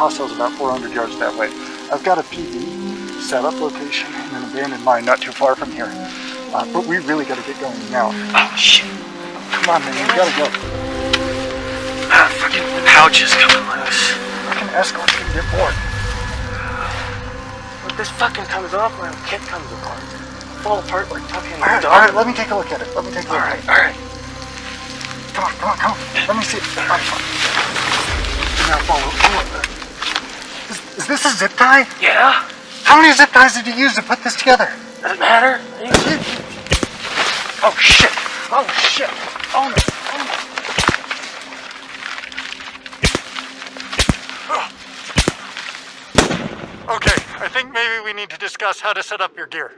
hostel's about 400 yards that way. I've got a PD setup location in an abandoned mine not too far from here. But we really got to get going now. Oh, shit. Come on, man, you gotta go. Fucking pouch is coming loose. Fucking escort's gonna get bored. If this fucking comes off, my kit comes apart. Fall apart like Tucky and the dog. Alright, let me take a look at it. Let me take a look at it. Alright. Come on. Let me see it. Now follow. Is this a zip tie? Yeah? How many zip ties did you use to put this together? Does it matter? Oh shit. Oh no. Okay, I think maybe we need to discuss how to set up your gear.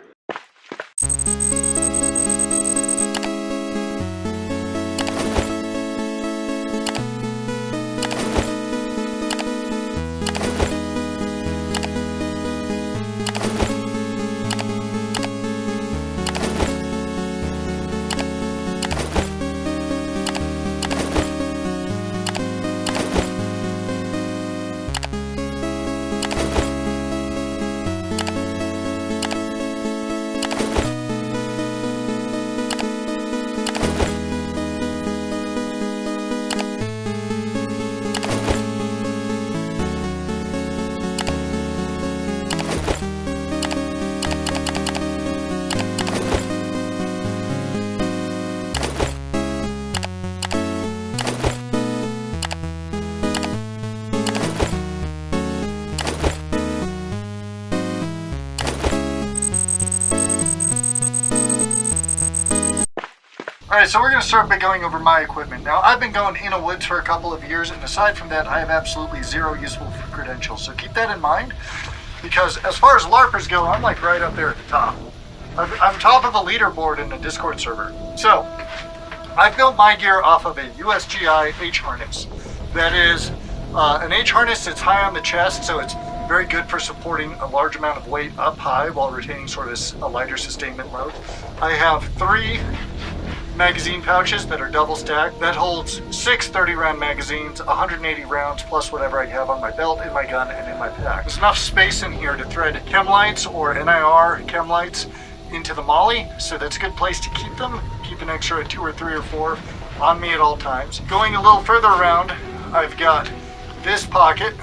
Alright, so we're going to start by going over my equipment. Now, I've been going INAWOODS for a couple of years, and aside from that, I have absolutely zero useful credentials. So keep that in mind, because as far as LARPers go, I'm like right up there at the top. I'm top of the leaderboard in the Discord server. So, I've built my gear off of a USGI H-harness. That is an H-harness that's high on the chest, so it's very good for supporting a large amount of weight up high while retaining sort of a lighter sustainment load. I have 3 magazine pouches that are double stacked. That holds 6 30-round magazines, 180 rounds, plus whatever I have on my belt, in my gun, and in my pack. There's enough space in here to thread chem lights or NIR chem lights into the molly, so that's a good place to keep them. Keep an extra 2 or 3 or 4 on me at all times. Going a little further around, I've got this pocket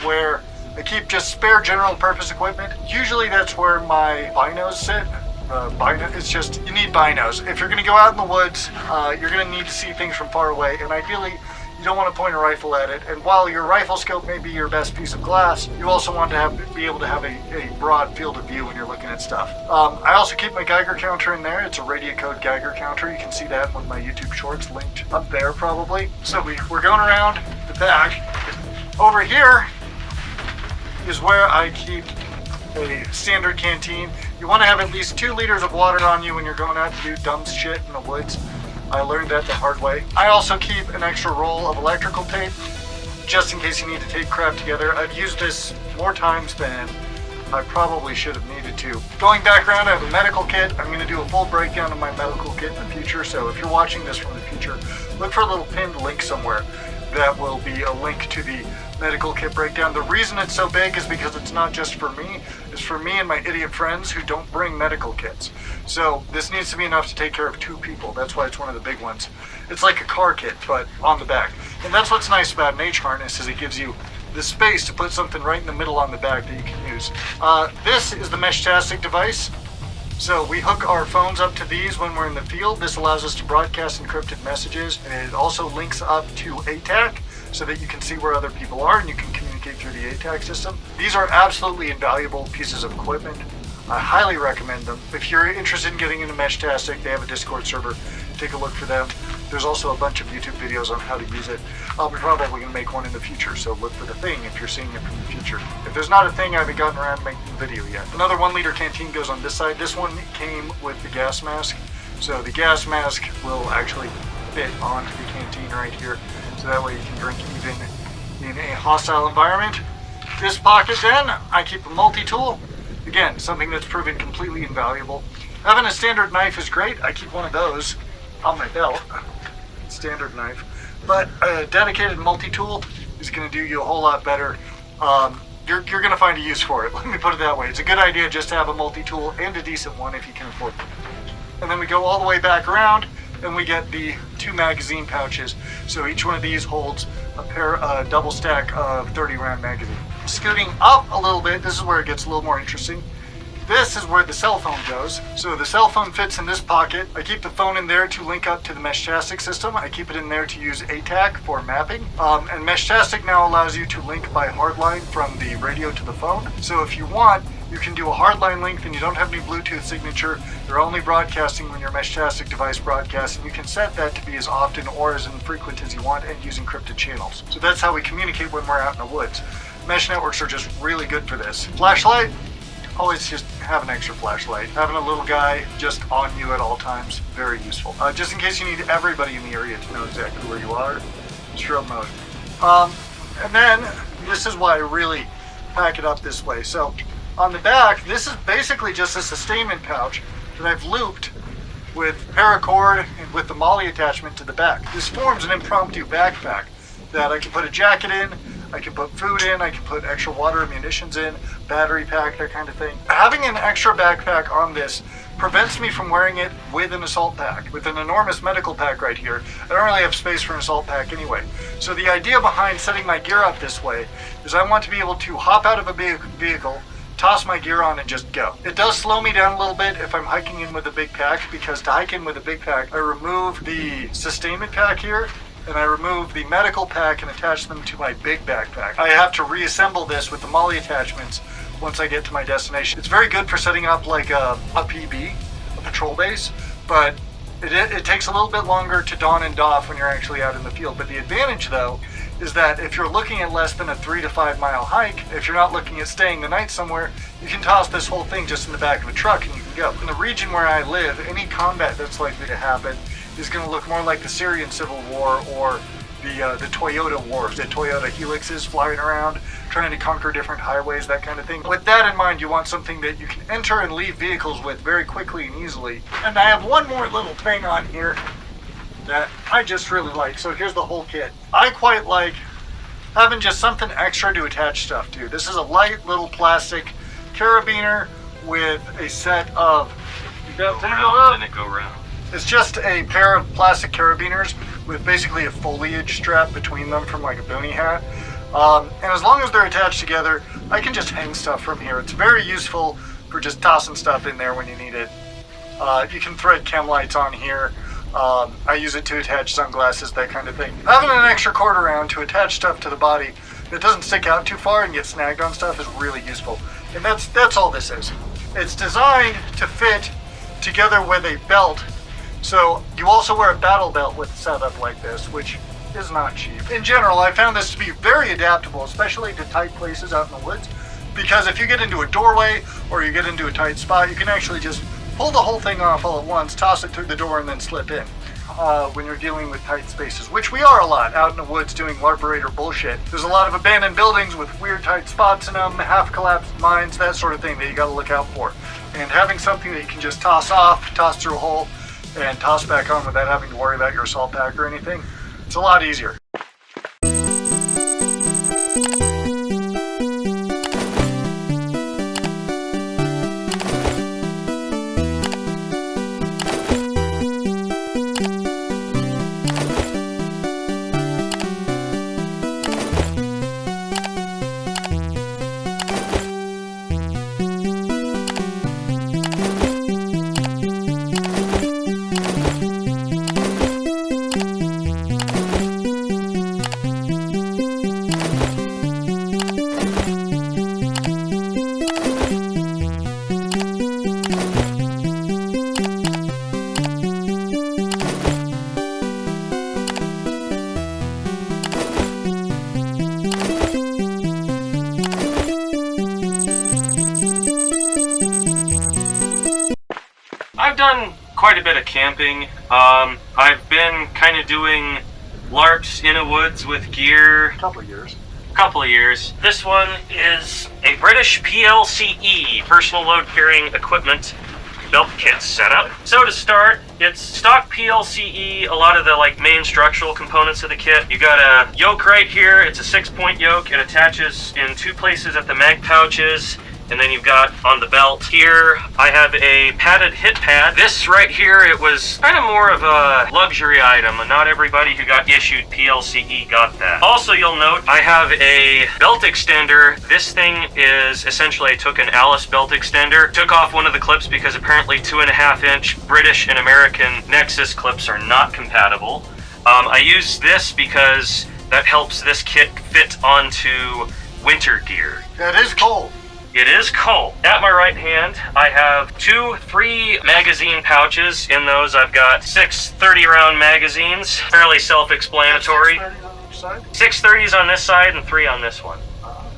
where I keep just spare general purpose equipment. Usually that's where my binos sit. It's just, you need binos. If you're going to go out in the woods, you're going to need to see things from far away, and ideally, you don't want to point a rifle at it. And while your rifle scope may be your best piece of glass, you also want to be able to have a broad field of view when you're looking at stuff. I also keep my Geiger counter in there. It's a radio code Geiger counter. You can see that in one of my YouTube shorts linked up there probably. So we're going around the back. Over here is where I keep a standard canteen. You want to have at least 2 liters of water on you when you're going out to do dumb shit in the woods. I learned that the hard way. I also keep an extra roll of electrical tape, just in case you need to tape crap together. I've used this more times than I probably should have needed to. Going back around, I have a medical kit. I'm going to do a full breakdown of my medical kit in the future, so if you're watching this from the future, look for a little pinned link somewhere. That will be a link to the medical kit breakdown. The reason it's so big is because it's not just for me, it's for me and my idiot friends who don't bring medical kits. So this needs to be enough to take care of 2 people. That's why it's one of the big ones. It's like a car kit, but on the back. And that's what's nice about an H-harness, is it gives you the space to put something right in the middle on the back that you can use. This is the Mesh-tastic device. So we hook our phones up to these when we're in the field. This allows us to broadcast encrypted messages, and it also links up to ATAC so that you can see where other people are and you can communicate through the ATAC system. These are absolutely invaluable pieces of equipment. I highly recommend them. If you're interested in getting into Mesh-tastic, they have a Discord server. Take a look for them. There's also a bunch of YouTube videos on how to use it. I'll be probably going to make one in the future, so look for the thing if you're seeing it from the future. If there's not a thing, I haven't gotten around to making the video yet. Another 1-liter canteen goes on this side. This one came with the gas mask, so the gas mask will actually fit onto the canteen right here, so that way you can drink even in a hostile environment. This pocket then, I keep a multi-tool. Again, something that's proven completely invaluable. Having a standard knife is great. I keep one of those on my belt. Standard knife. But a dedicated multi-tool is going to do you a whole lot better you're going to find a use for it. Let me put it that way. It's a good idea just to have a multi-tool and a decent one if you can afford it. And then we go all the way back around and we get the 2 magazine pouches. So each one of these holds a double stack of 30 round magazine. Scooting up a little bit, this is where it gets a little more interesting. This is where the cell phone goes. So the cell phone fits in this pocket. I keep the phone in there to link up to the Meshtastic system. I keep it in there to use ATAC for mapping. And Meshtastic now allows you to link by hardline from the radio to the phone. So if you want, you can do a hardline link and you don't have any Bluetooth signature. You're only broadcasting when your Meshtastic device broadcasts, and you can set that to be as often or as infrequent as you want and use encrypted channels. So that's how we communicate when we're out in the woods. Mesh networks are just really good for this. Flashlight. Always just have an extra flashlight. Having a little guy just on you at all times, very useful. Just in case you need everybody in the area to know exactly where you are, strobe mode. And then, this is why I really pack it up this way. So, on the back, this is basically just a sustainment pouch that I've looped with paracord and with the MOLLE attachment to the back. This forms an impromptu backpack that I can put a jacket in, I can put food in, I can put extra water and munitions in, battery pack, that kind of thing. Having an extra backpack on this prevents me from wearing it with an assault pack. With an enormous medical pack right here, I don't really have space for an assault pack anyway. So the idea behind setting my gear up this way is I want to be able to hop out of a vehicle, toss my gear on and just go. It does slow me down a little bit if I'm hiking in with a big pack, because to hike in with a big pack, I remove the sustainment pack here, and I remove the medical pack and attach them to my big backpack. I have to reassemble this with the MOLLE attachments once I get to my destination. It's very good for setting up like a PB, a patrol base, but it takes a little bit longer to don and doff when you're actually out in the field. But the advantage though is that if you're looking at less than a 3 to 5 mile hike, if you're not looking at staying the night somewhere, you can toss this whole thing just in the back of a truck and you can go. In the region where I live, any combat that's likely to happen is going to look more like the Syrian Civil War or the Toyota Wars, the Toyota Helixes flying around, trying to conquer different highways, that kind of thing. With that in mind, you want something that you can enter and leave vehicles with very quickly and easily. And I have one more little thing on here that I just really like. So here's the whole kit. I quite like having just something extra to attach stuff to. This is a light little plastic carabiner with a set of... Go round, and it go round. It's just a pair of plastic carabiners with basically a foliage strap between them from like a boonie hat. And as long as they're attached together, I can just hang stuff from here. It's very useful for just tossing stuff in there when you need it. You can thread chem lights on here. I use it to attach sunglasses, that kind of thing. Having an extra cord around to attach stuff to the body that doesn't stick out too far and get snagged on stuff is really useful. And that's all this is. It's designed to fit together with a belt. So you also wear a battle belt with a setup like this, which is not cheap. In general, I found this to be very adaptable, especially to tight places out in the woods, because if you get into a doorway or you get into a tight spot, you can actually just pull the whole thing off all at once, toss it through the door, and then slip in. When you're dealing with tight spaces, which we are a lot out in the woods doing LARPerator bullshit. There's a lot of abandoned buildings with weird tight spots in them, half-collapsed mines, that sort of thing that you gotta look out for. And having something that you can just toss off, toss through a hole, and toss back on without having to worry about your assault pack or anything, it's a lot easier. I've done quite a bit of camping. I've been kind of doing LARPs in the woods with gear. Couple of years. This one is a British PLCE, personal load carrying equipment. belt kit setup. So to start, it's stock PLCE, a lot of the main structural components of the kit. You got a yoke right here. It's a 6-point yoke. It attaches in 2 places at the mag pouches. And then you've got on the belt here, I have a padded hip pad. This right here, it was kind of more of a luxury item, and not everybody who got issued PLCE got that. Also, you'll note I have a belt extender. This thing is essentially, I took an Alice belt extender, took off one of the clips because apparently 2.5-inch British and American Nexus clips are not compatible. I use this because that helps this kit fit onto winter gear. That is cold. It is cold. At my right hand, I have 2 3 magazine pouches. In those, I've got 6 30-round magazines. Fairly self-explanatory. 6 30s on this side and 3 on this one.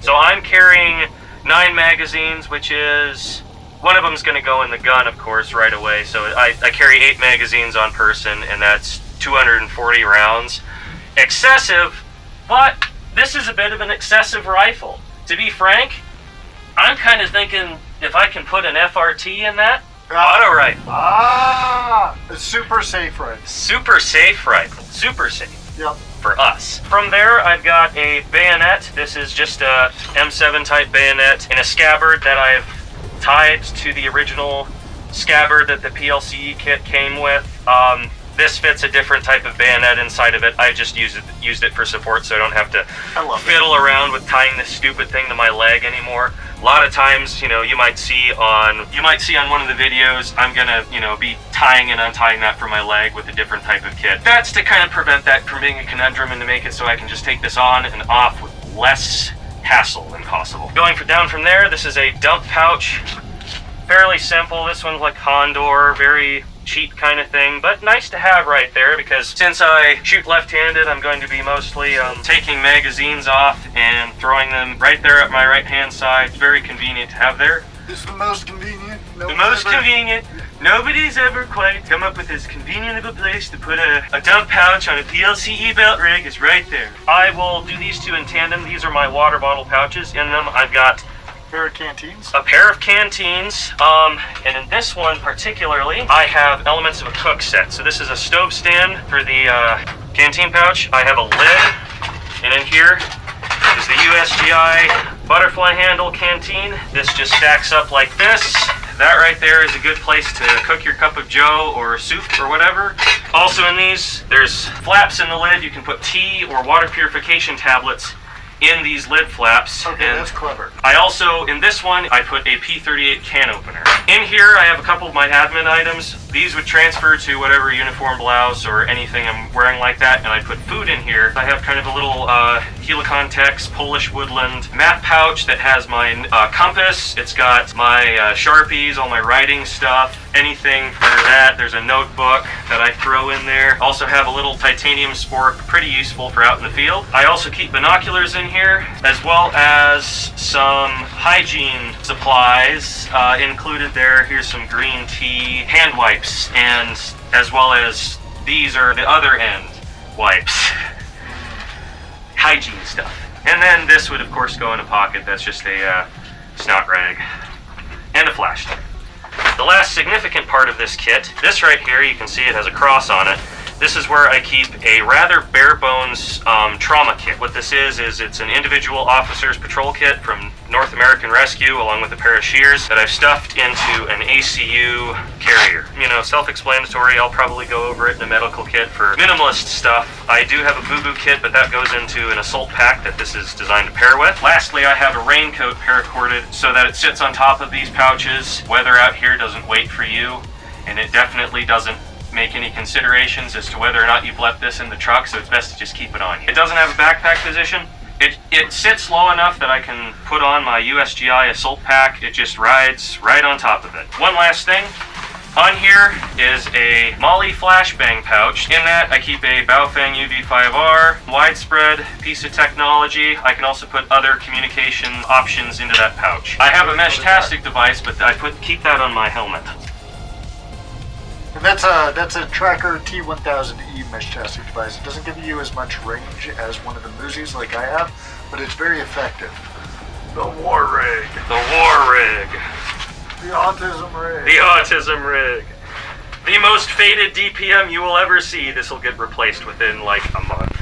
So I'm carrying 9 magazines, which is... one of them's going to go in the gun, of course, right away. So I carry 8 magazines on person, and that's 240 rounds. Excessive, but this is a bit of an excessive rifle. To be frank, I'm kind of thinking if I can put an FRT in that, auto rifle. A super safe rifle. Super safe rifle. Super safe. Yep. For us. From there, I've got a bayonet. This is just a M7 type bayonet in a scabbard that I've tied to the original scabbard that the PLCE kit came with. This fits a different type of bayonet inside of it. I just used it for support, so I don't have to fiddle around with tying this stupid thing to my leg anymore. A lot of times, you might see on one of the videos, I'm gonna, be tying and untying that from my leg with a different type of kit. That's to kind of prevent that from being a conundrum and to make it so I can just take this on and off with less hassle than possible. Down from there, this is a dump pouch. Fairly simple. This one's like Condor, very cheap kind of thing, but nice to have right there because since I shoot left-handed, I'm going to be mostly taking magazines off and throwing them right there at my right-hand side. It's very convenient to have there. It's the most convenient. Convenient. Nobody's ever quite come up with as convenient of a place to put a dump pouch on a PLCE belt rig. It's right there. I will do these 2 in tandem. These are my water bottle pouches. In them, I've got a pair of canteens, and in this one particularly, I have elements of a cook set. So this is a stove stand for the canteen pouch. I have a lid, and in here is the USGI butterfly handle canteen. This just stacks up like this. That right there is a good place to cook your cup of joe or soup or whatever. Also in these, there's flaps in the lid. You can put tea or water purification tablets in these lid flaps. Okay, and that's clever. I also, in this one, I put a P38 can opener. In here, I have a couple of my admin items. These would transfer to whatever uniform blouse or anything I'm wearing like that, and I put food in here. I have kind of a little Helicon Tex Polish Woodland map pouch that has my compass. It's got my Sharpies, all my writing stuff, anything for that. There's a notebook that I throw in there. Also have a little titanium spork, pretty useful for out in the field. I also keep binoculars in here, as well as some hygiene supplies included there. Here's some green tea, hand wipes, and as well as these are the other end wipes. Hygiene stuff. And then this would of course go in a pocket. That's just a snout rag and a flashlight. The last significant part of this kit, this right here, you can see it has a cross on it. This is where I keep a rather bare bones trauma kit. What this is it's an individual officer's patrol kit from North American Rescue, along with a pair of shears that I've stuffed into an ACU carrier. Self-explanatory. I'll probably go over it in a medical kit for minimalist stuff. I do have a boo-boo kit, but that goes into an assault pack that this is designed to pair with. Lastly, I have a raincoat paracorded so that it sits on top of these pouches. Weather out here doesn't wait for you, and it definitely doesn't make any considerations as to whether or not you've left this in the truck, so it's best to just keep it on you. It doesn't have a backpack position. It sits low enough that I can put on my USGI assault pack. It just rides right on top of it. One last thing. On here is a Molly flashbang pouch. In that, I keep a Baofeng UV5R, widespread piece of technology. I can also put other communication options into that pouch. I have a Mesh-tastic device, but I keep that on my helmet. And that's a Tracker T1000E Mesh-tastic device. It doesn't give you as much range as one of the Muzis like I have, but it's very effective. The War Rig. The War Rig. The autism rig. The autism rig. The most faded DPM you will ever see. This will get replaced within like a month.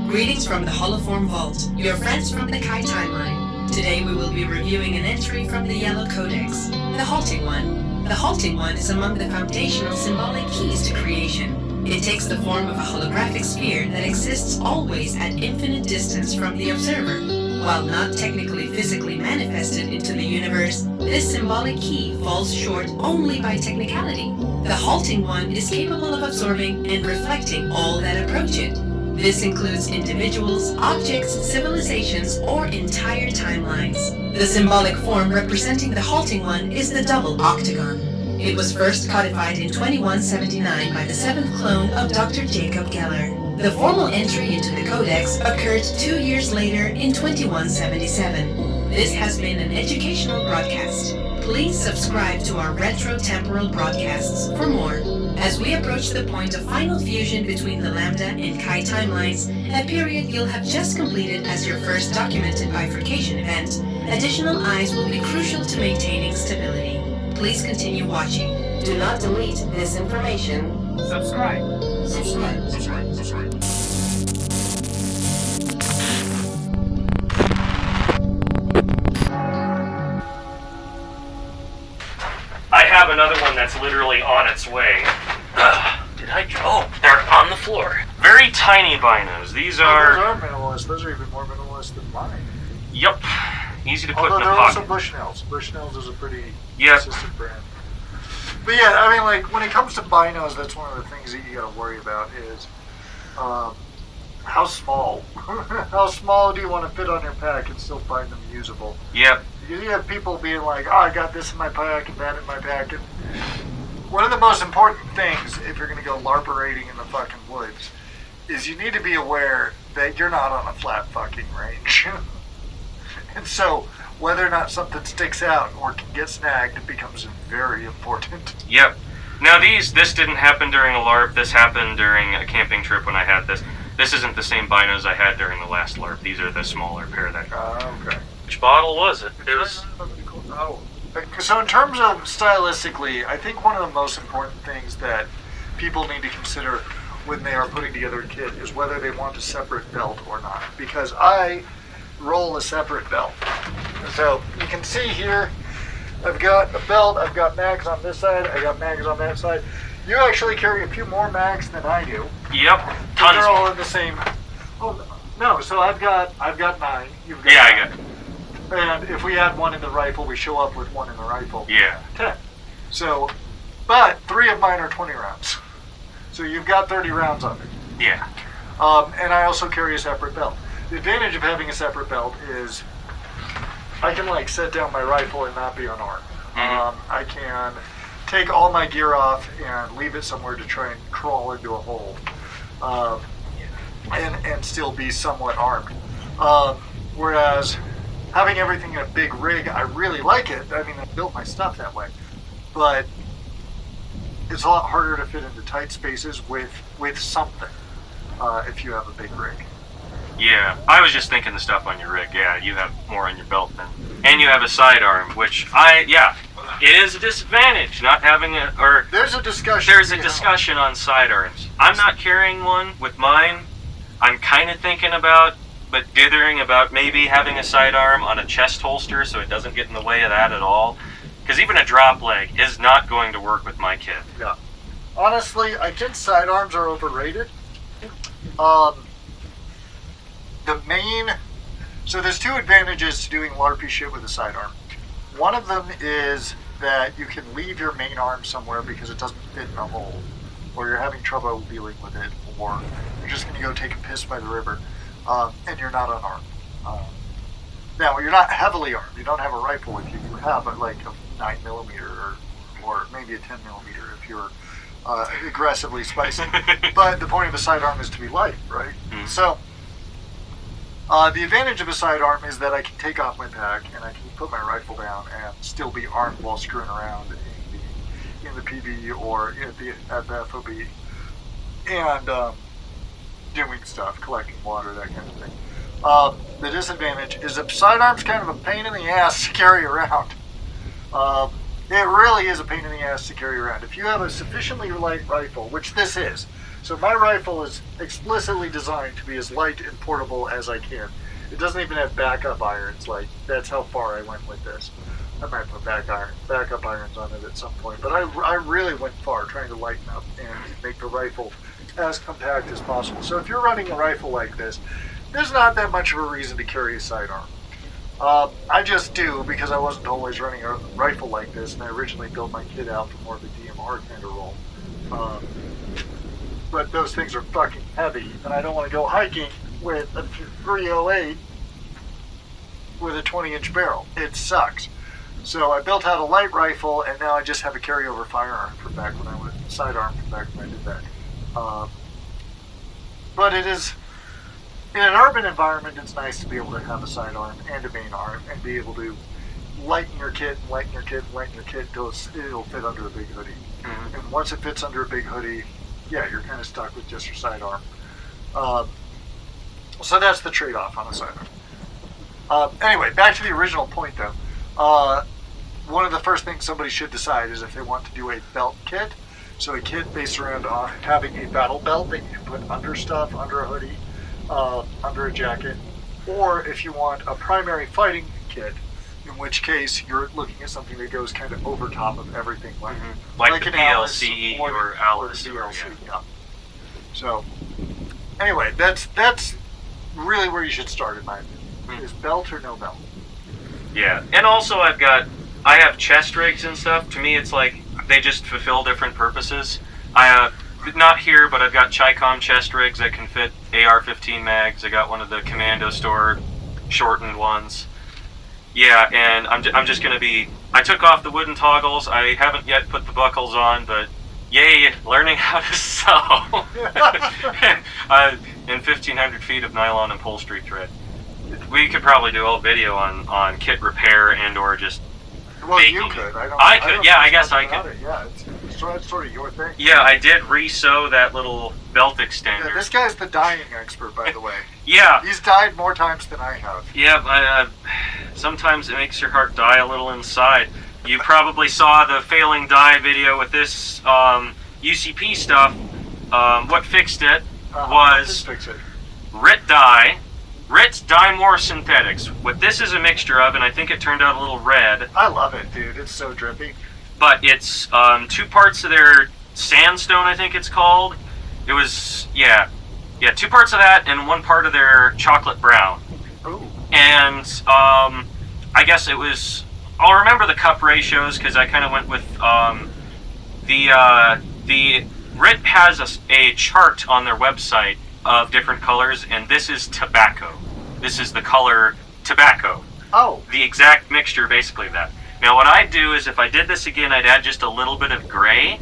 Greetings from the Holoform Vault, your friends from the Kai timeline. Today we will be reviewing an entry from the Yellow Codex, the halting one. The halting one is among the foundational symbolic keys to creation. It takes the form of a holographic sphere that exists always at infinite distance from the observer. While not technically physically manifested into the universe, this symbolic key falls short only by technicality. The halting one is capable of absorbing and reflecting all that approach it. This includes individuals, objects, civilizations, or entire timelines. The symbolic form representing the halting one is the double octagon. It was first codified in 2179 by the seventh clone of Dr. Jacob Geller. The formal entry into the Codex occurred 2 years later in 2177. This has been an educational broadcast. Please subscribe to our retro-temporal broadcasts for more. As we approach the point of final fusion between the Lambda and Chi timelines, a period you'll have just completed as your first documented bifurcation event, additional eyes will be crucial to maintaining stability. Please continue watching. Do not delete this information. Subscribe. I have another one that's literally on its way. Did I? Oh, they're on the floor. Very tiny binos. These Those are. are minimalist. Those are even more minimalist than mine. Yep. Easy to put Although in a they're pocket. also Bushnells. Bushnells is a pretty Yep. consistent brand. But yeah, I mean, like, when it comes to binos, that's one of the things that you gotta worry about is how small. How small do you want to fit on your pack and still find them usable? Yep. Because you have people being like, oh, I got this in my pack and that in my pack. And one of the most important things, if you're going to go LARPerating in the fucking woods, is you need to be aware that you're not on a flat fucking range. And so, whether or not something sticks out or can get snagged becomes very important. Yep. Now this didn't happen during a LARP. This happened during a camping trip when I had this. This isn't the same binos I had during the last LARP. These are the smaller pair that. Okay. Which bottle was it? It was. Oh. So in terms of stylistically, I think one of the most important things that people need to consider when they are putting together a kit is whether they want a separate belt or not. Because I roll a separate belt. So you can see here, I've got a belt, I've got mags on this side, I got mags on that side. You actually carry a few more mags than I do. Yep. But Tons. they're all in the same. Oh no! So I've got 9. You've got Yeah, 9. I got. And if we add 1 in the rifle, we show up with 1 in the rifle. Yeah. 10. So, but 3 of mine are 20 rounds. So you've got 30 rounds on it. Yeah. And I also carry a separate belt. The advantage of having a separate belt is I can like set down my rifle and not be unarmed. I can take all my gear off and leave it somewhere to try and crawl into a hole, and still be somewhat armed. Whereas having everything in a big rig, I really like it. I mean, I built my stuff that way, but it's a lot harder to fit into tight spaces with something if you have a big rig. Yeah, I was just thinking the stuff on your rig. Yeah, you have more on your belt than, and you have a sidearm, which it is a disadvantage not having There's a discussion. There's a discussion on sidearms. I'm not carrying one with mine. I'm kind of thinking about, but dithering about maybe having a sidearm on a chest holster so it doesn't get in the way of that at all. Because even a drop leg is not going to work with my kit. Yeah. Honestly, I think sidearms are overrated. So there's 2 advantages to doing LARPy shit with a sidearm. One of them is that you can leave your main arm somewhere because it doesn't fit in a hole, or you're having trouble dealing with it, or you're just going to go take a piss by the river, and you're not unarmed. Now, you're not heavily armed. You don't have a rifle with you. You have like a 9mm or maybe a 10mm if you're aggressively spicy. But the point of a sidearm is to be light, right? Mm. So the advantage of a sidearm is that I can take off my pack and I can put my rifle down and still be armed while screwing around in the PB or at the FOB and doing stuff, collecting water, that kind of thing. The disadvantage is that sidearm's kind of a pain in the ass to carry around. It really is a pain in the ass to carry around. If you have a sufficiently light rifle, which this is, so my rifle is explicitly designed to be as light and portable as I can. It doesn't even have backup irons. Like, that's how far I went with this. I might put backup irons on it at some point, but I really went far trying to lighten up and make the rifle as compact as possible. So if you're running a rifle like this, there's not that much of a reason to carry a sidearm. I just do because I wasn't always running a rifle like this, and I originally built my kit out for more of a DMR kind of role. But those things are fucking heavy, and I don't want to go hiking with a 308 with a 20-inch barrel. It sucks. So I built out a light rifle, and now I just have a carryover firearm from back when I was sidearm from back when I did that. But it is, in an urban environment, it's nice to be able to have a sidearm and a main arm and be able to lighten your kit and lighten your kit and lighten your kit until it'll fit under a big hoodie. Mm-hmm. And once it fits under a big hoodie, yeah, you're kind of stuck with just your sidearm. So that's the trade-off on a sidearm. Anyway, back to the original point, though. One of the first things somebody should decide is if they want to do a belt kit. So a kit based around having a battle belt that you can put under stuff, under a hoodie, under a jacket, or if you want a primary fighting kit, in which case you're looking at something that goes kind of over top of everything, like the an Alice PLCE or Alice. the PLCE, yeah. So anyway, that's really where you should start, in my opinion. Is belt or no belt? Yeah, and also I have chest rigs and stuff. To me, it's like they just fulfill different purposes. Not here, but I've got Chicom chest rigs that can fit AR-15 mags. I got one of the Commando Store shortened ones. Yeah, and I'm just gonna be. I took off the wooden toggles. I haven't yet put the buckles on, but yay, learning how to sew. And 1,500 feet of nylon upholstery thread. We could probably do a video on kit repair and or just. Well, baking. you could. I could. Yeah, I guess I could. Yeah, it's sort of your thing. Yeah, I did re-sew that little belt extender. Yeah, this guy's the dyeing expert, by the way. Yeah. He's dyed more times than I have. Yeah, sometimes it makes your heart die a little inside. You probably saw the failing dye video with this UCP stuff. What fixed it was fix it. RIT dye. RIT's Dye More Synthetics. What this is a mixture of, and I think it turned out a little red. I love it, dude. It's so drippy. But it's 2 parts of their sandstone, I think it's called. It was, yeah, 2 parts of that and 1 part of their chocolate brown. Ooh. And I guess it was, I'll remember the cup ratios because I kind of went with the RIT has a chart on their website of different colors, and this is tobacco. This is the color tobacco. Oh. The exact mixture, basically, of that. Now, what I'd do is, if I did this again, I'd add just a little bit of gray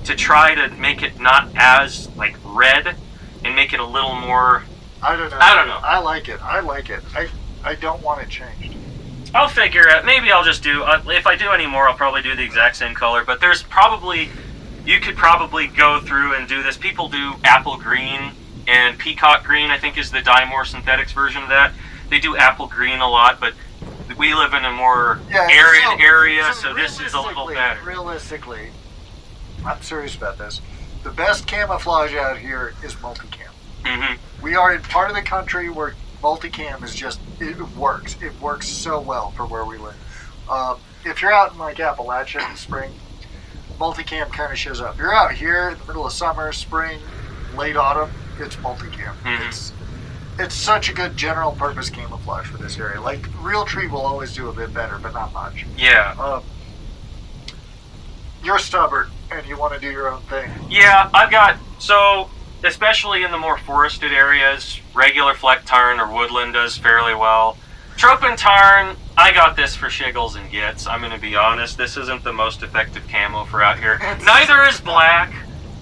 to try to make it not as, like, red, and make it a little more... I don't know. I like it. I don't want it changed. I'll figure out. Maybe I'll just do... if I do any more, I'll probably do the exact same color, but there's probably... You could probably go through and do this. People do apple green and peacock green, I think, is the Dye More Synthetics version of that. They do apple green a lot, but we live in a more arid area, so this is a little better. Realistically, I'm serious about this. The best camouflage out here is multicam. Mm-hmm. We are in part of the country where multicam is just, it works. It works so well for where we live. If you're out in like Appalachia in the spring, multicam kind of shows up. You're out here in the middle of summer, spring, late autumn, it's multicam. Mm-hmm. It's such a good general purpose camouflage for this area. Like, real tree will always do a bit better, but not much. Yeah. You're stubborn, and you want to do your own thing. Yeah, I've got, so, especially in the more forested areas, regular fleck tarn or woodland does fairly well. Tropin tarn, I got this for shiggles and gits. I'm going to be honest, this isn't the most effective camo for out here. Neither is black.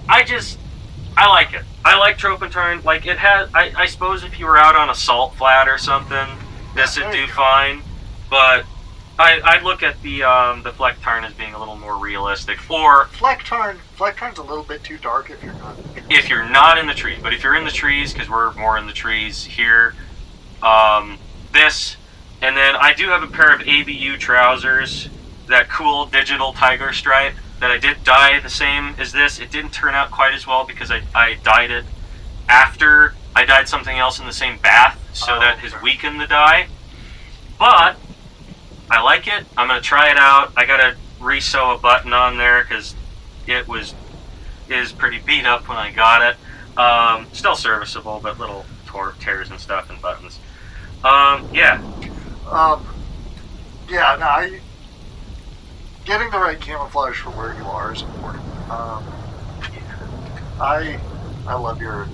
I like it. I like Tropin tarn. Like, it has, I suppose if you were out on a salt flat or something, this would do fine. But I'd look at the fleck tarn as being a little more realistic. Or fleck tarn's a little bit too dark if you're not. If you're not in the trees, but if you're in the trees, because we're more in the trees here, this, and then I do have a pair of ABU trousers, that cool digital tiger stripe that I did dye the same as this. It didn't turn out quite as well because I dyed it after I dyed something else in the same bath, so that has weakened the dye. But I like it. I'm gonna try it out. I gotta re-sew a button on there because it is pretty beat up when I got it. Still serviceable, but little tears and stuff and buttons. Yeah. Yeah, no, getting the right camouflage for where you are is important. I love your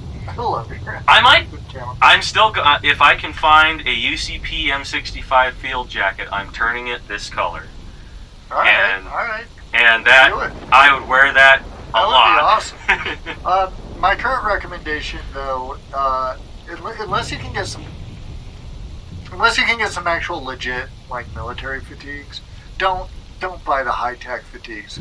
I might. camo. I'm still. If I can find a UCP M65 field jacket, I'm turning it this color. All right. And that Do it. I would wear that a lot. That would be awesome. My current recommendation, though, unless you can get some actual legit like military fatigues, don't buy the high-tech fatigues.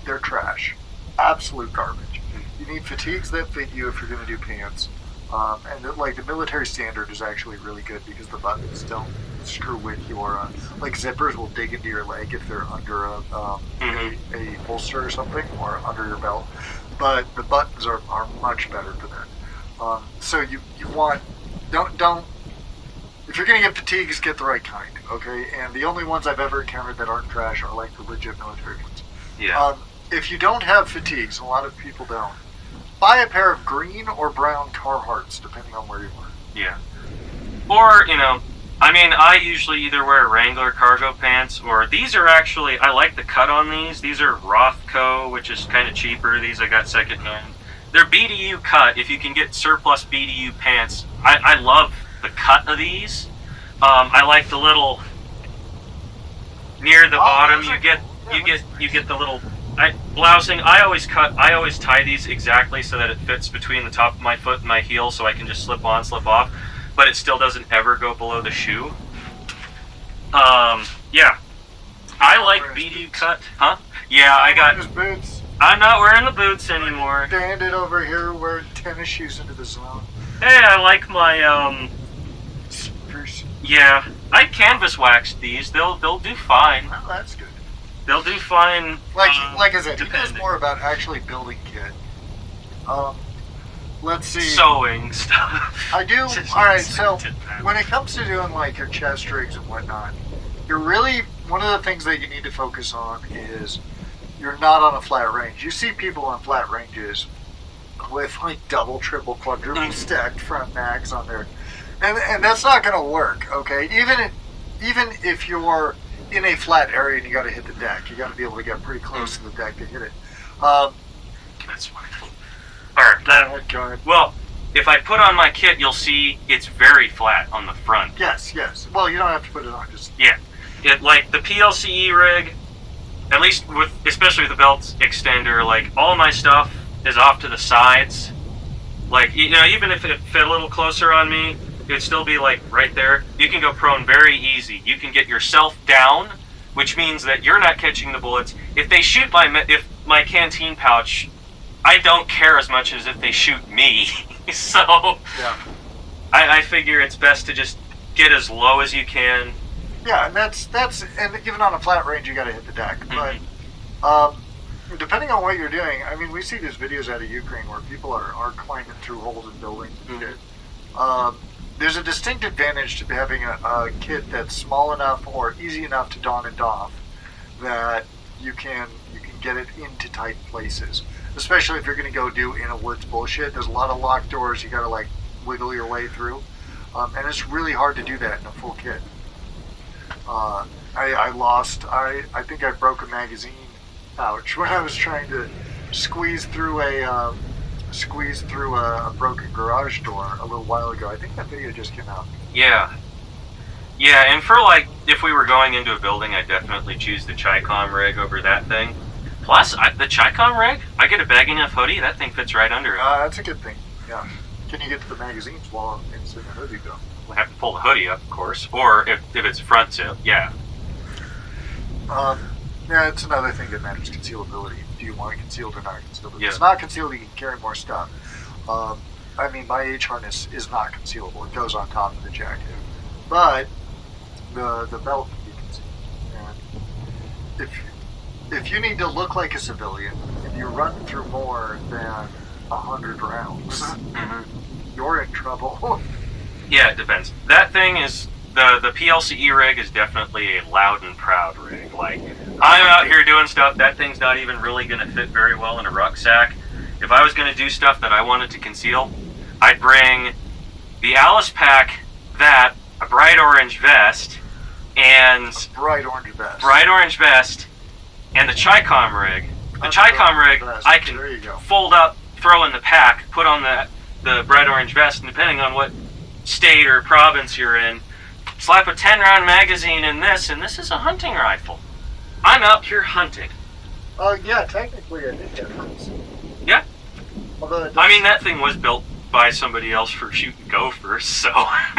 They're trash, absolute garbage. You need fatigues that fit you if you're going to do pants. And the military standard is actually really good because the buttons don't screw with your like zippers will dig into your leg if they're under a holster or something or under your belt, but the buttons are much better for that. So you want don't if you're gonna get fatigues, get the right kind, okay? And the only ones I've ever encountered that aren't trash are like the legit military ones. Yeah. If you don't have fatigues, a lot of people don't, buy a pair of green or brown Carhartts, depending on where you are. Yeah. Or, I usually either wear Wrangler cargo pants, or these are actually, I like the cut on these. These are Rothco, which is kind of cheaper. These I got secondhand. They're BDU cut. If you can get surplus BDU pants, I love the cut of these. I like the little, near the bottom, you get the little blousing. I always tie these exactly so that it fits between the top of my foot and my heel, so I can just slip on, slip off, but it still doesn't ever go below the shoe. Yeah, I like BDU cut, huh? Yeah, I got his boots. I'm not wearing the boots anymore. Bandit over here wearing tennis shoes into the zone. Hey, I like my yeah, I canvas waxed these. They'll do fine. Well, that's good. They'll do fine. Like I said, he knows depending. more about actually building kit. Let's see. Sewing stuff. I do. All right. So when it comes to doing like your chest rigs and whatnot, you're really one of the things that you need to focus on is you're not on a flat range. You see people on flat ranges with like double, triple, quadruple stacked front mags on there, and that's not going to work. Okay, even if you're in a flat area and you got to hit the deck, you got to be able to get pretty close to the deck to hit it. That's wonderful. Alright, well, if I put on my kit, you'll see it's very flat on the front. Yes. Well, you don't have to put it on. Just Yeah, like the PLCE rig, at least especially with the belt extender, like all my stuff is off to the sides. Like, even if it fit a little closer on me, it'd still be like right there. You can go prone very easy. You can get yourself down, which means that you're not catching the bullets. If they shoot my canteen pouch, I don't care as much as if they shoot me. So yeah. I figure it's best to just get as low as you can. Yeah, and that's and even on a flat range, you got to hit the deck. But depending on what you're doing, I mean, we see these videos out of Ukraine where people are climbing through holes in buildings and shit. There's a distinct advantage to having a kit that's small enough or easy enough to don and doff that you can get it into tight places. Especially if you're going to go do INAWOODS bullshit. There's a lot of locked doors you got to like wiggle your way through, and it's really hard to do that in a full kit. I think I broke a magazine pouch when I was trying to squeeze through a broken garage door a little while ago. I think that video just came out. Yeah, and for like, if we were going into a building, I'd definitely choose the Chicom rig over that thing. Plus, the Chicom rig, I get a baggy enough hoodie, that thing fits right under it. That's a good thing, yeah. Can you get to the magazines while it's in the hoodie, though? We'll have to pull the hoodie up, of course, or if it's front zip, yeah. Yeah, it's another thing that matters, concealability. Do you want it concealed or not concealed? If Yeah. it's not concealed, you can carry more stuff. I mean, my H harness is not concealable. It goes on top of the jacket. But the belt can be concealed. And if you need to look like a civilian, if you run through more than 100 rounds, you're in trouble. Yeah, it depends. That thing is, the PLCE rig is definitely a loud and proud rig. Like, I'm out here doing stuff, that thing's not even really going to fit very well in a rucksack. If I was going to do stuff that I wanted to conceal, I'd bring the Alice pack, a bright orange vest, and... Bright orange vest. Bright orange vest, and the Chi-Com rig. The Chi-Com rig, I can fold up, throw in the pack, put on the bright orange vest, and depending on what state or province you're in, slap a 10-round magazine in this, and this is a hunting rifle. I'm out here hunting. Yeah, technically I think that hurts. Yeah. Although I mean, that thing was built by somebody else for shooting gophers, so...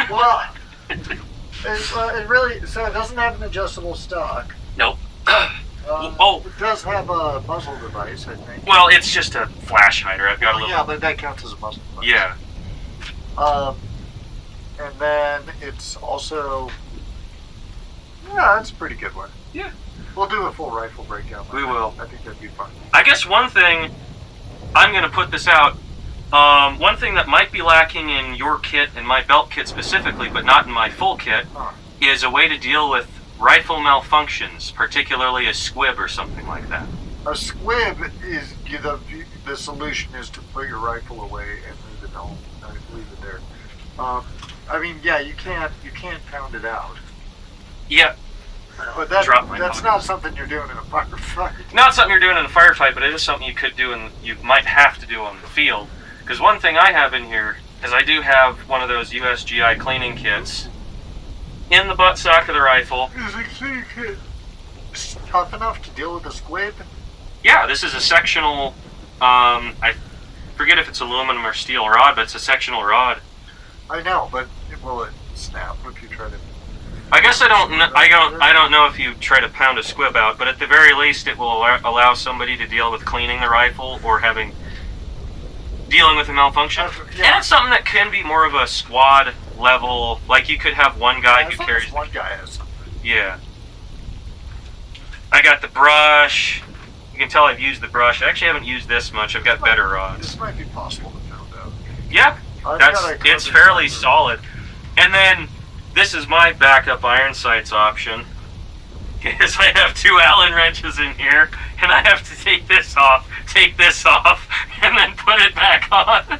Well, it really... So it doesn't have an adjustable stock. Nope. It does have a muzzle device, I think. Well, it's just a flash hider. I've got a little... Yeah, but that counts as a muzzle device. Yeah. And then it's also... Yeah, it's a pretty good one. Yeah. We'll do a full rifle breakdown. We will. I think that'd be fun. I guess one thing... I'm going to put this out. One thing that might be lacking in your kit, and my belt kit specifically, but not in my full kit, is a way to deal with rifle malfunctions, particularly a squib or something like that. A squib is the solution is to put your rifle away and leave it home. Leave it there. I mean, yeah, you can't pound it out. Yeah. But that's not something you're doing in a firefight. Not something you're doing in a firefight, but it is something you could do and you might have to do on the field. Because one thing I have in here is I do have one of those USGI cleaning kits in the buttstock of the rifle. Is the cleaning kit tough enough to deal with a squib? Yeah, this is a sectional, I forget if it's aluminum or steel rod, but it's a sectional rod. I know, but will it snap if you try to... I guess I don't know if you try to pound a squib out, but at the very least it will allow somebody to deal with cleaning the rifle or dealing with a malfunction. Yeah. And it's something that can be more of a squad level, like you could have one guy who carries... One guy has something. Yeah. I got the brush. You can tell I've used the brush. I actually haven't used this much. I've got better rods. This might be possible to pound out. Yeah, it's fairly solid. And then this is my backup iron sights option. Is I have 2 Allen wrenches in here, and I have to take this off, and then put it back on.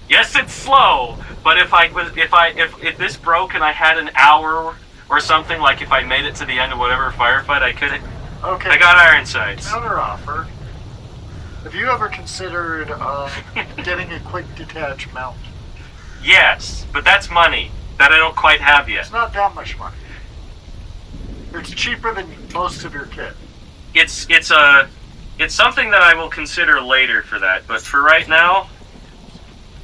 Yes, it's slow, but if this broke and I had an hour or something, like if I made it to the end of whatever firefight, I could. Okay. I got iron sights. Counter offer. Have you ever considered getting a quick detach mount? Yes, but that's money that I don't quite have yet. It's not that much money. It's cheaper than most of your kit. It's something that I will consider later for that, but for right now,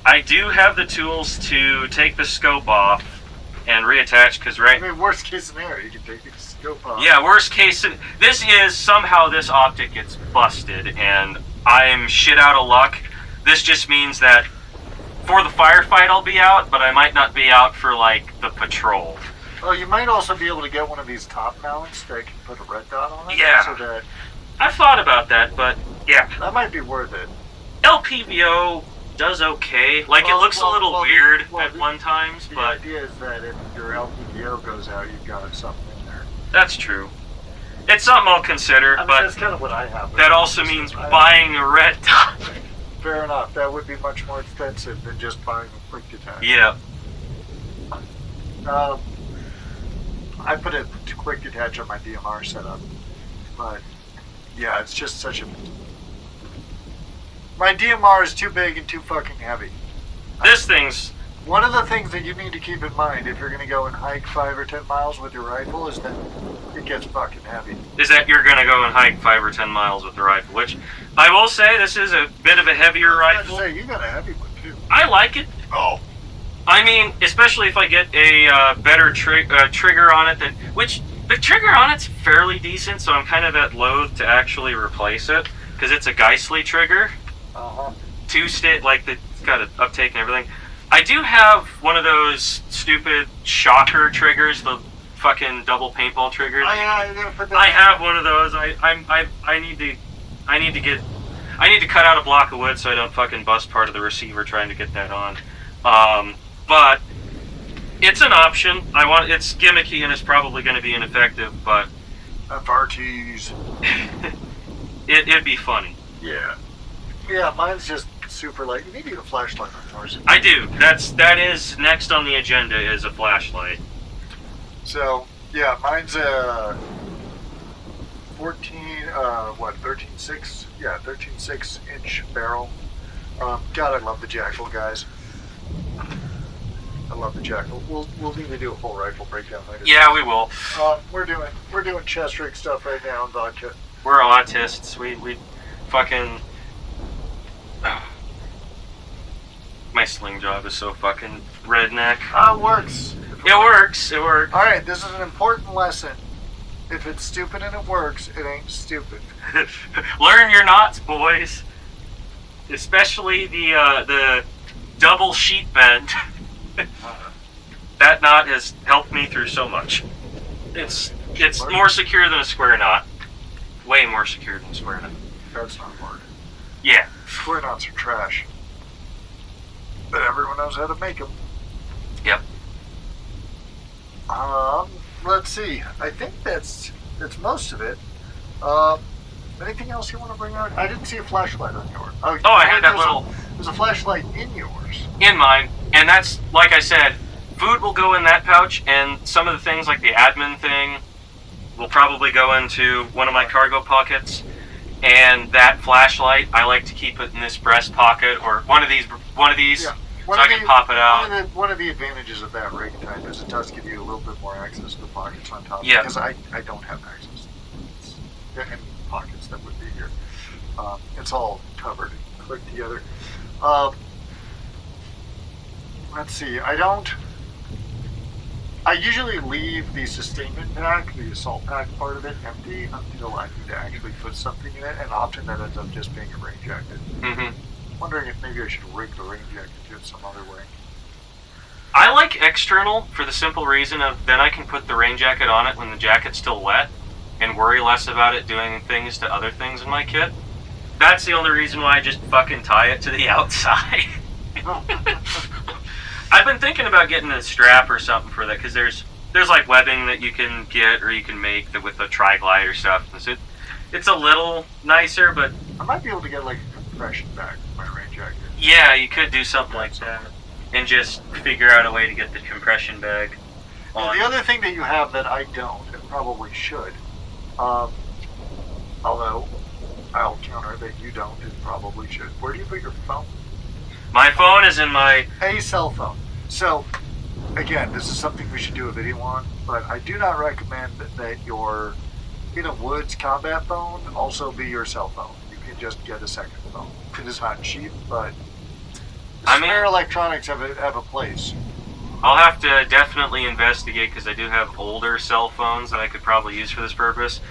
I do have the tools to take the scope off and reattach, because I mean, worst case scenario, you can take the scope off. Yeah, worst case, this is somehow this optic gets busted, and I'm shit out of luck. This just means that for the firefight I'll be out, but I might not be out for, like, the patrol. Oh, you might also be able to get one of these top mounts that can put a red dot on it. Yeah. So that I've thought about that, but yeah. That might be worth it. LPVO does okay. Like, it looks a little weird at one times, but... The idea is that if your LPVO goes out, you've got something in there. That's true. It's something I'll consider, I mean, but... that's kind of what I have. That also means buying a red dot. Fair enough. That would be much more expensive than just buying a quick detach. Yeah. I put a quick detach on my DMR setup, but yeah, it's just such a... My DMR is too big and too fucking heavy. This thing's... One of the things that you need to keep in mind if you're going to go and hike 5 or 10 miles with your rifle is that it gets fucking heavy. Is that you're going to go and hike 5 or 10 miles with the rifle, which I will say this is a bit of a heavier rifle. I was you got a heavy one too. I like it. Oh. I mean, especially if I get a better trigger on it, which the trigger on it's fairly decent, so I'm kind of at loath to actually replace it, because it's a Geissele trigger. Uh-huh. two-state, like it's got an uptake and everything. I do have one of those stupid shocker triggers, the fucking double paintball triggers. I gotta put that. I have one of those. I need to cut out a block of wood so I don't fucking bust part of the receiver trying to get that on. But it's an option. It's gimmicky and it's probably going to be ineffective, but FRTs. it'd be funny. Yeah. Yeah, mine's just super light. You need to get a flashlight on yours. I do. That is next on the agenda is a flashlight. So, yeah, mine's a 13.6? Yeah, 13.6 inch barrel. God, I love the Jackal, guys. I love the Jackal. We'll need to do a full rifle breakdown later. Yeah, we will. We're doing chest rig stuff right now in vodka. We're autists. We fucking. My sling job is so fucking redneck. It works. It works. It works. All right, this is an important lesson. If it's stupid and it works, it ain't stupid. Learn your knots, boys. Especially the double sheet bend. That knot has helped me through so much. It's more secure than a square knot. Way more secure than a square knot. That's not hard. Yeah. Square knots are trash. But everyone knows how to make them. Yep. Let's see. I think that's most of it. Anything else you want to bring out? I didn't see a flashlight on yours. Oh, I had that little. There's a flashlight in yours. In mine, and that's like I said. Food will go in that pouch, and some of the things like the admin thing will probably go into one of my cargo pockets. And that flashlight, I like to keep it in this breast pocket or one of these, Yeah. so I can pop it out. One of the advantages of that rig type is it does give you a little bit more access to the pockets on top. Yeah. Because I don't have access to any pockets that would be here. It's all covered and clicked together. Let's see. I usually leave the sustainment pack, the assault pack part of it, empty until I need to actually put something in it, and often that ends up just being a rain jacket. Mm-hmm. Wondering if maybe I should rig the rain jacket to it some other way. I like external for the simple reason of then I can put the rain jacket on it when the jacket's still wet and worry less about it doing things to other things in my kit. That's the only reason why I just fucking tie it to the outside. I've been thinking about getting a strap or something for that because there's like webbing that you can get or you can make that with the tri-glider stuff. It's a little nicer, but I might be able to get like a compression bag for my rain jacket. yeah, you could do something like that and just figure out a way to get the compression bag on. Well, the other thing that you have that I don't and probably should, although I'll counter that you don't and probably should. Where do you put your phone? My phone is in my... A cell phone. So, again, this is something we should do a video on, but I do not recommend that your INAWOODS combat phone also be your cell phone. You can just get a second phone. It is not cheap, but spare electronics have a place. I'll have to definitely investigate because I do have older cell phones that I could probably use for this purpose.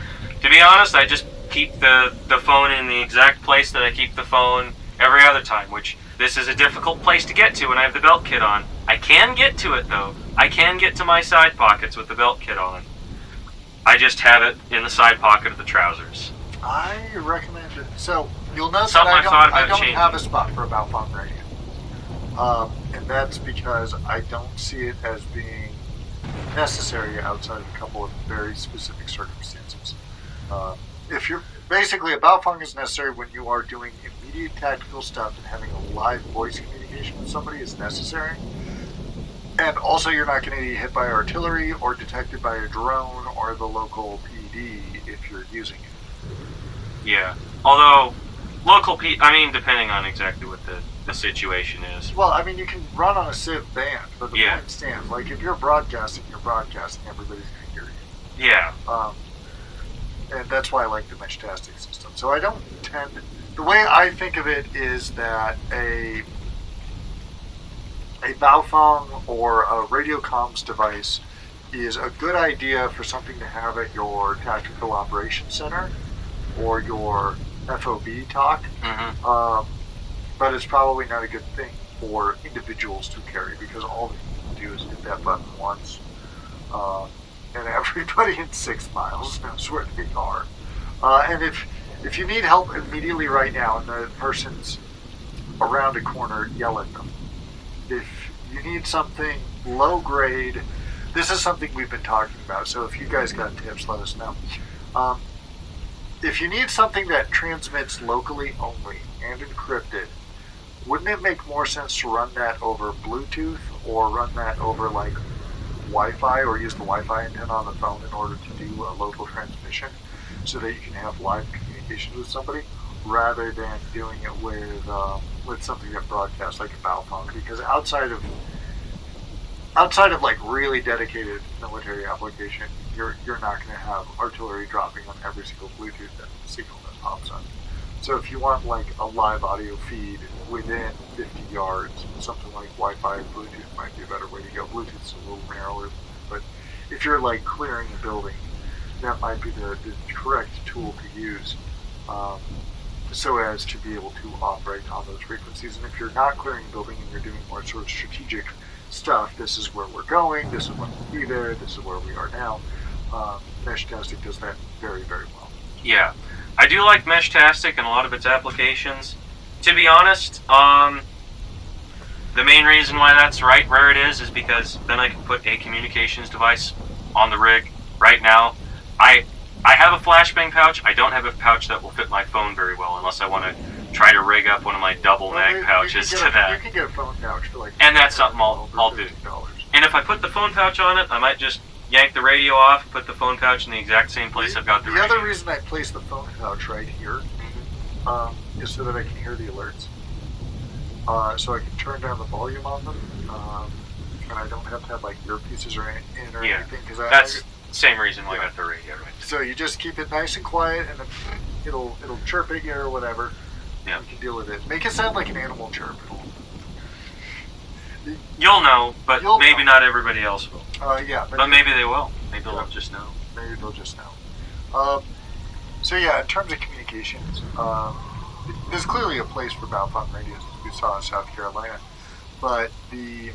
To be honest, I just keep the phone in the exact place that I keep the phone every other time, which this is a difficult place to get to when I have the belt kit on. I can get to it though. I can get to my side pockets with the belt kit on. I just have it in the side pocket of the trousers. I recommend it. So you'll notice Something that I don't changing. have a spot for a bow phone radio. And that's because I don't see it as being necessary outside of a couple of very specific circumstances. If you're basically a bow phone is necessary when you are doing immediate tactical stuff and having a live voice communication with somebody is necessary. And also you're not going to be hit by artillery or detected by a drone or the local PD if you're using it. Yeah. Although, depending on exactly what the situation is. Well, I mean, you can run on a civ band, but the Yeah. point stands. Like, if you're broadcasting, everybody's going to hear you. Yeah. And that's why I like the mesh-tastic system. So I don't tend... The way I think of it is that a bow phone or a radio comms device is a good idea for something to have at your tactical operations center or your FOB talk. Mm-hmm. but it's probably not a good thing for individuals to carry, because all they can do is hit that button once, and everybody in 6 miles knows where they are. And if you need help immediately right now and the person's around a corner, yell at them. If you need something low grade, this is something we've been talking about, so if you guys got tips, let us know. If you need something that transmits locally only and encrypted, wouldn't it make more sense to run that over Bluetooth or run that over like Wi-Fi, or use the Wi-Fi antenna on the phone in order to do a local transmission so that you can have live communication with somebody, rather than doing it with something that broadcasts like a bow phone? Because outside of like really dedicated military application, you're not going to have artillery dropping on every single Bluetooth signal that pops up. So if you want like a live audio feed within 50 yards, something like Wi-Fi or Bluetooth might be a better way to go. Bluetooth's a little narrower, but if you're like clearing a building, that might be the correct tool to use, so as to be able to operate on those frequencies. And if you're not clearing a building and you're doing more sort of strategic stuff, this is where we're going, this is when we'll be there, this is where we are now. Meshtastic does that very, very well. Yeah, I do like Meshtastic and a lot of its applications. To be honest, the main reason why that's right where it is because then I can put a communications device on the rig. Right now, I have a flashbang pouch. I don't have a pouch that will fit my phone very well, unless I want to try to rig up one of my double mag pouches to that. You can get a phone pouch for like, and that's something I'll do. And if I put the phone pouch on it, I might just yank the radio off, put the phone pouch in the exact same place I've got the radio. The other reason I place the phone pouch right here is so that I can hear the alerts. So I can turn down the volume on them, and I don't have to have like earpieces or anything. Cause that's the same reason why I got the radio right. So you just keep it nice and quiet, and then it'll chirp at you or whatever. Yeah. You can deal with it. Make it sound like an animal chirp. You'll know, but maybe not everybody else will. Yeah. But maybe they will. Maybe they'll just know. Maybe they'll just know. So yeah, in terms of communications, there's clearly a place for bow phone radios, as we saw in South Carolina. But if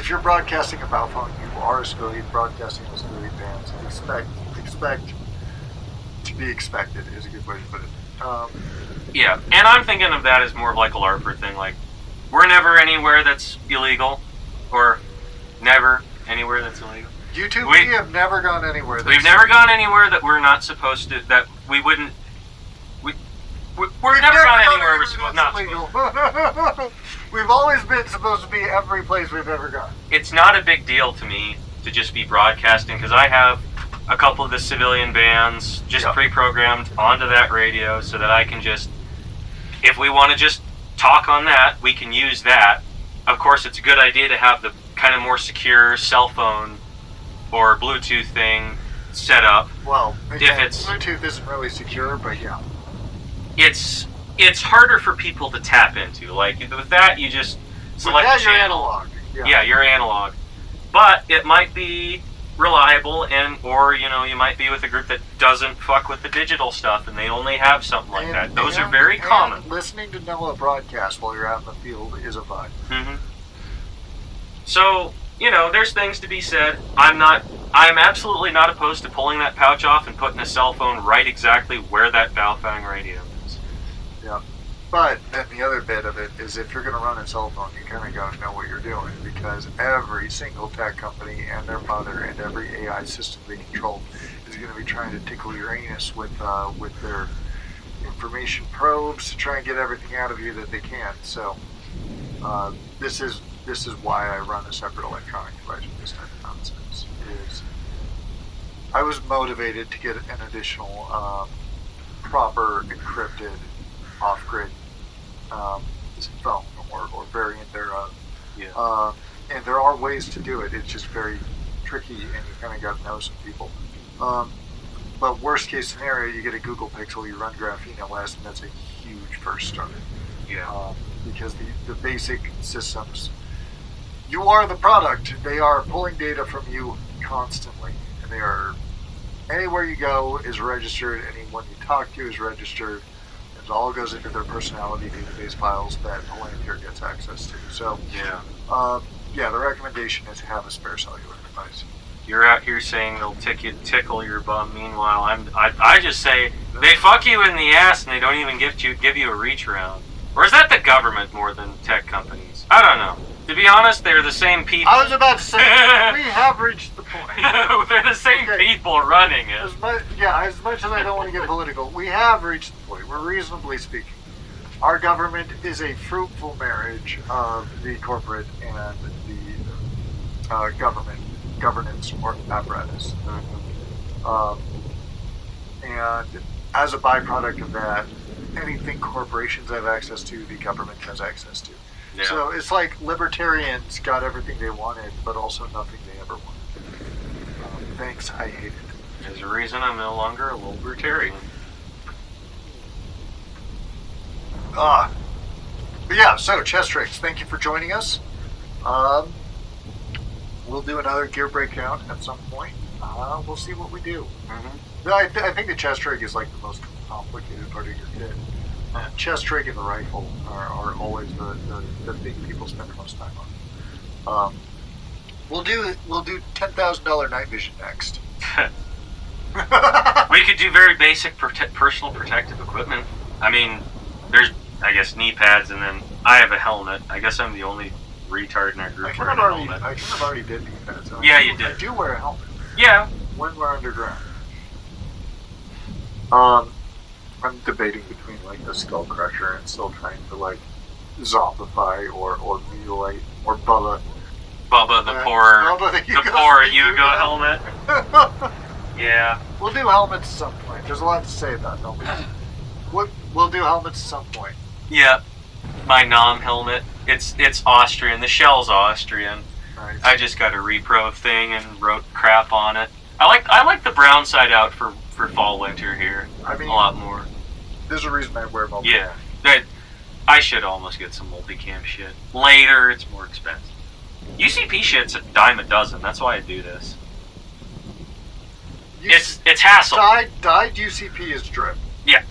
you're broadcasting a bow phone, you are broadcasting those affiliate bands. Expect to be expected is a good way to put it. Yeah, and I'm thinking of that as more of like a LARPer thing. Like, we're never anywhere that's illegal, or never anywhere that's illegal. YouTube, we have never gone anywhere. We've never gone anywhere that we're not supposed to. That we wouldn't. We've never gone anywhere we're not supposed to. We've always been supposed to be every place we've ever gone. It's not a big deal to me to just be broadcasting, because I have a couple of the civilian bands just pre-programmed onto that radio, so that I can just, if we want to just talk on that, we can use that. Of course, it's a good idea to have the kind of more secure cell phone or Bluetooth thing set up. Well, Bluetooth isn't really secure, but yeah. It's harder for people to tap into. Like, with that, you just select the channel. You're analog. Yeah, you're analog. But it might be reliable, or you might be with a group that doesn't fuck with the digital stuff, and they only have something like that. Those are very common. Listening to NOAA broadcast while you're out in the field is a vibe. Mm-hmm. So, there's things to be said. I'm absolutely not opposed to pulling that pouch off and putting a cell phone right exactly where that Baofeng radio is. Yeah. But then the other bit of it is, if you're going to run a cell phone, you kind of got to know what you're doing, because every single tech company and their mother and every AI system they control is going to be trying to tickle your anus with their information probes to try and get everything out of you that they can. So this is why I run a separate electronic device with this type of nonsense. I was motivated to get an additional proper encrypted off-grid phone or variant thereof. Yeah. And there are ways to do it. It's just very tricky, and you kind of got to know some people. But worst case scenario, you get a Google Pixel, you run Graphene OS, and that's a huge first start. Yeah. Because the basic systems, you are the product. They are pulling data from you constantly, and they are, anywhere you go is registered, anyone you talk to is registered. It all goes into their personality database files that Palantir gets access to. So, yeah, the recommendation is have a spare cellular device. You're out here saying they'll tickle your bum. Meanwhile, I just say they fuck you in the ass and they don't even give you a reach around. Or is that the government more than tech companies? I don't know. To be honest, they're the same people. I was about to say, we have reached the point. They're the same people running it. As much as I don't want to get political, we have reached the point. We're reasonably speaking. Our government is a fruitful marriage of the corporate and the governance or apparatus. And as a byproduct of that, anything corporations have access to, the government has access to. Yeah. So it's like libertarians got everything they wanted, but also nothing they ever wanted. Thanks, I hate it. There's a reason I'm no longer a libertarian. But yeah, so chest rigs, thank you for joining us. We'll do another gear breakdown at some point. We'll see what we do. I think the chest rig is like the most complicated part of your kit. Chest rig and the rifle are always the thing people spend the most time on. We'll do $10,000 night vision next. We could do very basic personal protective equipment. I mean, there's, I guess, knee pads, and then I have a helmet. I guess I'm the only retard in our group wearing a helmet. I kind of already did knee pads. Yeah, you did. I do wear a helmet. Yeah. When we're underground. I'm debating between like the skull crusher and still trying to like zombify or mutilate or Bubba the poor Yugo helmet. Yeah. We'll do helmets at some point. There's a lot to say about helmets. We'll do helmets at some point. Yeah. My Nom helmet. It's Austrian. The shell's Austrian. Right. I just got a repro thing and wrote crap on it. I like the brown side out for fall winter here. I mean, a lot more. There's a reason I wear multi. Yeah. I should almost get some multicam shit. Later, it's more expensive. UCP shit's a dime a dozen. That's why I do this. It's hassle. Dyed UCP is drip. Yeah.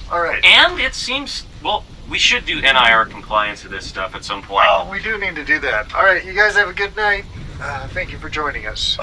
Alright. And it seems, well, we should do NIR compliance of this stuff at some point. Oh, we do need to do that. Alright, you guys have a good night. Thank you for joining us.